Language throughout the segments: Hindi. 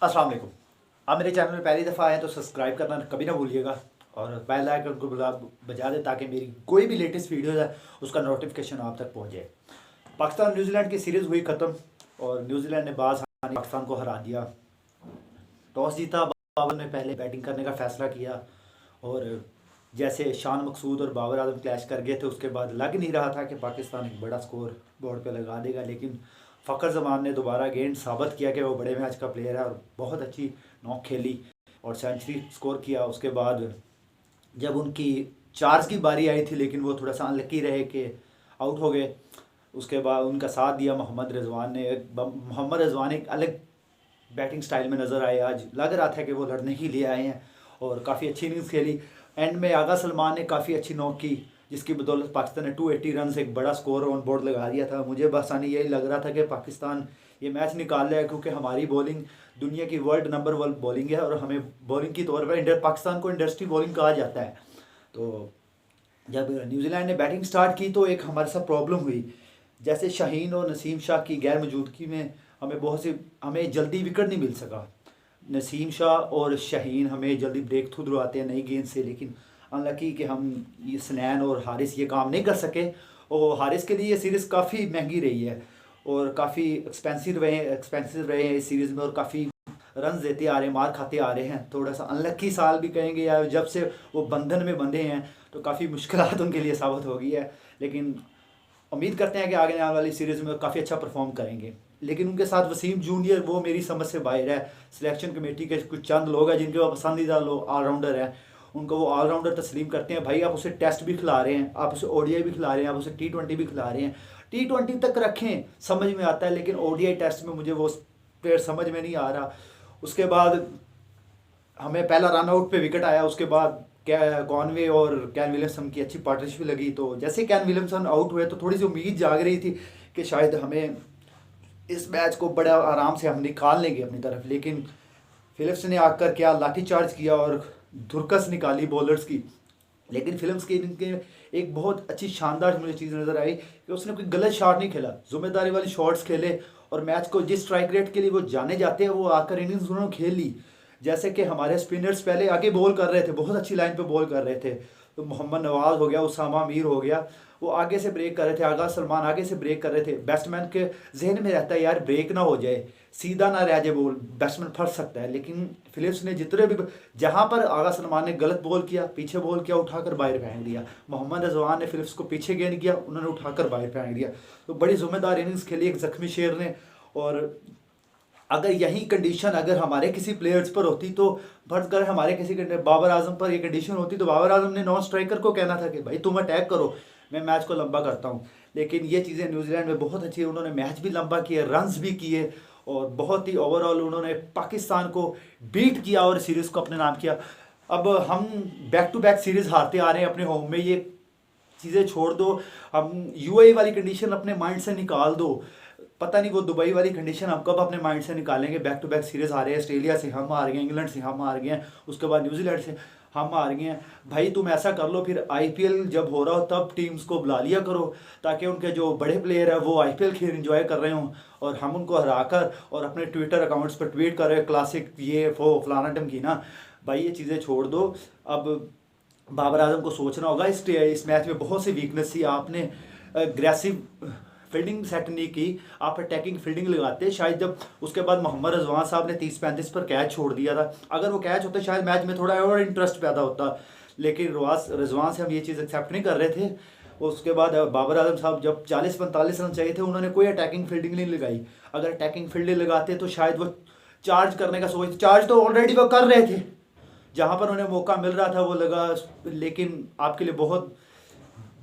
अस्सलाम वालेकुम। आप मेरे चैनल में पहली दफ़ा आए तो सब्सक्राइब करना कभी ना भूलिएगा और बेल आइकन को बजा दें ताकि मेरी कोई भी लेटेस्ट वीडियो है उसका नोटिफिकेशन आप तक पहुंच जाए। पाकिस्तान न्यूजीलैंड की सीरीज़ हुई ख़त्म और न्यूजीलैंड ने बाज पाकिस्तान को हरा दिया। टॉस जीता, बाबर ने पहले बैटिंग करने का फ़ैसला किया और जैसे शान मकसूद और बाबर आजम क्लैश कर गए थे उसके बाद लग नहीं रहा था कि पाकिस्तान एक बड़ा स्कोर बोर्ड पे लगा देगा, लेकिन फ़खर जमान ने दोबारा गेंद साबित किया कि वो बड़े मैच का प्लेयर है और बहुत अच्छी नॉक खेली और सेंचुरी स्कोर किया। उसके बाद जब उनकी चार्ज की बारी आई थी लेकिन वो थोड़ा सा अनलकी रहे कि आउट हो गए। उसके बाद उनका साथ दिया मोहम्मद रिजवान ने। मोहम्मद रिजवान एक अलग बैटिंग स्टाइल में नज़र आए, आज लग रहा था कि वो लड़ने के लिए आए हैं और काफ़ी अच्छी इनिंग्स खेली। एंड में आगा सलमान ने काफ़ी अच्छी नॉक की जिसकी बदौलत पाकिस्तान ने 280 रन से एक बड़ा स्कोर ऑन बोर्ड लगा दिया था। मुझे बसानी यही लग रहा था कि पाकिस्तान ये मैच निकाल लेगा क्योंकि हमारी बॉलिंग दुनिया की वर्ल्ड नंबर 1 बॉलिंग है और हमें बॉलिंग की तौर पर पाकिस्तान को इंडस्ट्री बॉलिंग कहा जाता है। तो जब न्यूजीलैंड ने बैटिंग स्टार्ट की तो एक हमारे साथ प्रॉब्लम हुई, जैसे शाहीन और नसीम शाह की गैर मौजूदगी में हमें जल्दी विकेट नहीं मिल सका। नसीम शाह और शाहीन हमें जल्दी ब्रेक थ्रू दिलवाते हैं नई गेंद से, लेकिन अनलकी कि हम ये स्नैन और हारिस ये काम नहीं कर सके और हारिस के लिए ये सीरीज़ काफ़ी महंगी रही है और काफ़ी एक्सपेंसिव रहे हैं इस सीरीज़ में और काफ़ी रन देते आ रहे हैं, मार खाते आ रहे हैं। थोड़ा सा अनलकी साल भी कहेंगे या जब से वो बंधन में बंधे हैं तो काफ़ी मुश्किलात उनके लिए साबित हो गई है, लेकिन उम्मीद करते हैं कि आगे आने वाली सीरीज़ में काफ़ी अच्छा परफॉर्म करेंगे। लेकिन उनके साथ वसीम जूनियर वो मेरी समझ से बाहर है। सिलेक्शन कमेटी के कुछ चंद लोग हैं जिनके वो पसंदीदा लोग ऑलराउंडर हैं, उनको वो ऑलराउंडर तस्लीम करते हैं। भाई आप उसे टेस्ट भी खिला रहे हैं, आप उसे ओडीआई भी खिला रहे हैं, आप उसे T20 भी खिला रहे हैं। T20 तक रखें समझ में आता है, लेकिन ओडीआई टेस्ट में मुझे वो प्लेयर समझ में नहीं आ रहा। उसके बाद हमें पहला रन आउट पे विकेट आया, उसके बाद कॉनवे और कैन विलियमसन की अच्छी पार्टनरशिप लगी। तो जैसे कैन विलियमसन आउट हुए तो थोड़ी सी उम्मीद जाग रही थी कि शायद हमें इस मैच को बड़ा आराम से हम निकाल लेंगे अपनी तरफ, लेकिन फिलिप्स ने आकर क्या लाठी चार्ज किया और धुरकस निकाली बॉलर्स की। लेकिन फिल्म्स की इनके एक बहुत अच्छी शानदार मुझे चीज़ नज़र आई कि उसने कोई गलत शॉट नहीं खेला, जिम्मेदारी वाली शॉट्स खेले और मैच को जिस स्ट्राइक रेट के लिए वो जाने जाते हैं वो आकर इनिंग्स उन्होंने खेल ली। जैसे कि हमारे स्पिनर्स पहले आगे बॉल कर रहे थे, बहुत अच्छी लाइन पे बॉल कर रहे थे, तो मोहम्मद नवाज हो गया, उसामा मीर हो गया, वो आगे से ब्रेक कर रहे थे, आगा सलमान आगे से ब्रेक कर रहे थे। बैट्समैन के जहन में रहता है यार ब्रेक ना हो जाए, सीधा ना रह जाए बॉल, बैट्समैन फंस सकता है। लेकिन फिलिप्स ने जितने भी जहाँ पर आगा सलमान ने गलत बॉल किया, पीछे बॉल किया, उठाकर बाहर फेंक दिया। मोहम्मद रिजवान ने फिलिप्स को पीछे गेंद किया, उन्होंने उठाकर बाहर फेंक दिया। तो बड़ी जिम्मेदार इनिंग्स खेली एक जख्मी शेर ने। और अगर यही कंडीशन अगर हमारे किसी प्लेयर्स पर होती तो फर्ज कर हमारे किसी बाबर आजम पर ये कंडीशन होती तो बाबर आजम ने नॉन स्ट्राइकर को कहना था कि भाई तुम अटैक करो, मैं मैच को लंबा करता हूँ। लेकिन ये चीज़ें न्यूजीलैंड में बहुत अच्छी है, उन्होंने मैच भी लंबा किए, रन्स भी किए और बहुत ही ओवरऑल उन्होंने पाकिस्तान को बीट किया और सीरीज़ को अपने नाम किया। अब हम बैक टू बैक सीरीज़ हारते आ रहे हैं अपने होम में, ये चीज़ें छोड़ दो, हम यूएई वाली कंडीशन अपने माइंड से निकाल दो। पता नहीं वो दुबई वाली कंडीशन हम कब अपने माइंड से निकालेंगे। बैक टू बैक सीरीज हारे हैं, ऑस्ट्रेलिया से हम हार गए, इंग्लैंड से हम हार गए हैं, उसके बाद न्यूजीलैंड से हम हार गए हैं। भाई तुम ऐसा कर लो, फिर आईपीएल जब हो रहा हो तब टीम्स को बुला लिया करो ताकि उनके जो बड़े प्लेयर है वो आईपीएल खेल एंजॉय कर रहे हों और हम उनको हरा कर और अपने ट्विटर अकाउंट्स पर ट्वीट कर रहे हैं क्लासिक ये वो फलाना टमकीना। भाई ये चीज़ें छोड़ दो। अब बाबर आजम को सोचना होगा, इस मैच में बहुत सी वीकनेस थी। आपने अग्रेसिव फील्डिंग सेट नहीं की, आप अटैकिंग फील्डिंग लगाते शायद। जब उसके बाद मोहम्मद रिजवान साहब ने 30-35 पर कैच छोड़ दिया था, अगर वो कैच होता शायद मैच में थोड़ा और इंटरेस्ट पैदा होता, लेकिन रिजवान से हम ये चीज़ एक्सेप्ट नहीं कर रहे थे। उसके बाद बाबर आजम साहब जब 40-45 रन चाहिए थे उन्होंने कोई अटैकिंग फील्डिंग नहीं लगाई। अगर अटैकिंग फील्डिंग लगाते तो शायद वो चार्ज करने का सोच, चार्ज तो ऑलरेडी वो कर रहे थे, जहाँ पर उन्हें मौका मिल रहा था वो लगा। लेकिन आपके लिए बहुत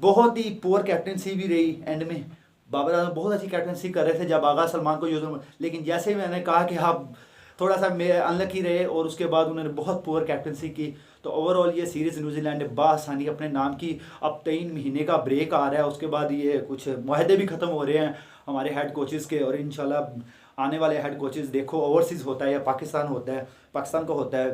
बहुत ही पुअर कैप्टनसी भी रही एंड में। बाबर आजम बहुत अच्छी कैप्टनसी कर रहे थे जब आगा सलमान को यूज, लेकिन जैसे ही मैंने कहा कि आप थोड़ा सा अनलकी रहे और उसके बाद उन्होंने बहुत पुअर कैप्टनसी की। तो ओवरऑल ये सीरीज़ न्यूजीलैंड ने बासानी अपने नाम की। अब 3 महीने का ब्रेक आ रहा है, उसके बाद ये कुछ माहदे भी ख़त्म हो रहे हैं हमारे हेड कोचेज़ के, और इंशाल्लाह आने वाले हेड कोचेज़ देखो ओवरसीज़ होता है या पाकिस्तान होता है, पाकिस्तान का होता है।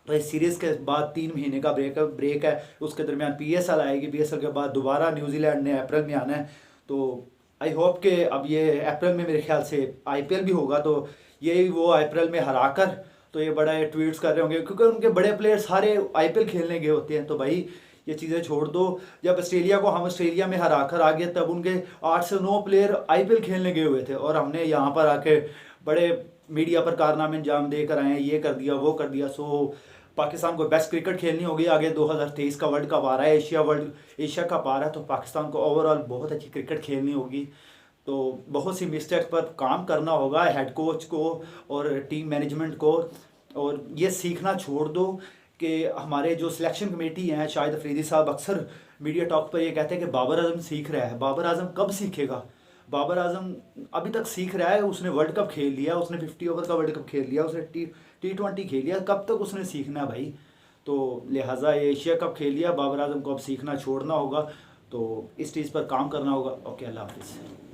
तो इस सीरीज़ के बाद 3 महीने का ब्रेक है, उसके दरमियान पीएसएल आएगी, पीएसएल के बाद दोबारा न्यूजीलैंड ने अप्रैल में आना है। तो आई होप कि अब ये अप्रैल में मेरे ख्याल से आईपीएल भी होगा, तो यही वो अप्रैल में हरा कर तो ये बड़ा ये ट्वीट्स कर रहे होंगे, क्योंकि उनके बड़े प्लेयर सारे आईपीएल खेलने गए होते हैं। तो भाई ये चीज़ें छोड़ दो। जब ऑस्ट्रेलिया को हम ऑस्ट्रेलिया में हरा कर आ गए, तब उनके 8 से 9 प्लेयर आईपीएल खेलने गए हुए थे, और हमने यहाँ पर आके बड़े मीडिया पर कारनामे अंजाम देकर आए हैं, ये कर दिया वो कर दिया। सो पाकिस्तान को बेस्ट क्रिकेट खेलनी होगी। आगे 2023 का वर्ल्ड कप आ रहा है, एशिया कप आ रहा है, तो पाकिस्तान को ओवरऑल बहुत अच्छी क्रिकेट खेलनी होगी। तो बहुत सी मिस्टेक पर काम करना होगा हेड कोच को और टीम मैनेजमेंट को, और ये सीखना छोड़ दो कि हमारे जो सिलेक्शन कमेटी हैं, शाहिद अफरीदी साहब अक्सर मीडिया टॉक पर ये कहते हैं कि बाबर आजम सीख रहा है। बाबर आजम कब सीखेगा? बाबर आजम अभी तक सीख रहा है, उसने वर्ल्ड कप खेल लिया, उसने 50 ओवर का वर्ल्ड कप खेल लिया, उसने टी20 खेल लिया, कब तक उसने सीखना है भाई? तो लिहाजा ये एशिया कप खेल लिया, बाबर आजम को अब सीखना छोड़ना होगा, तो इस चीज़ पर काम करना होगा। ओके, अल्लाह हाफिज़।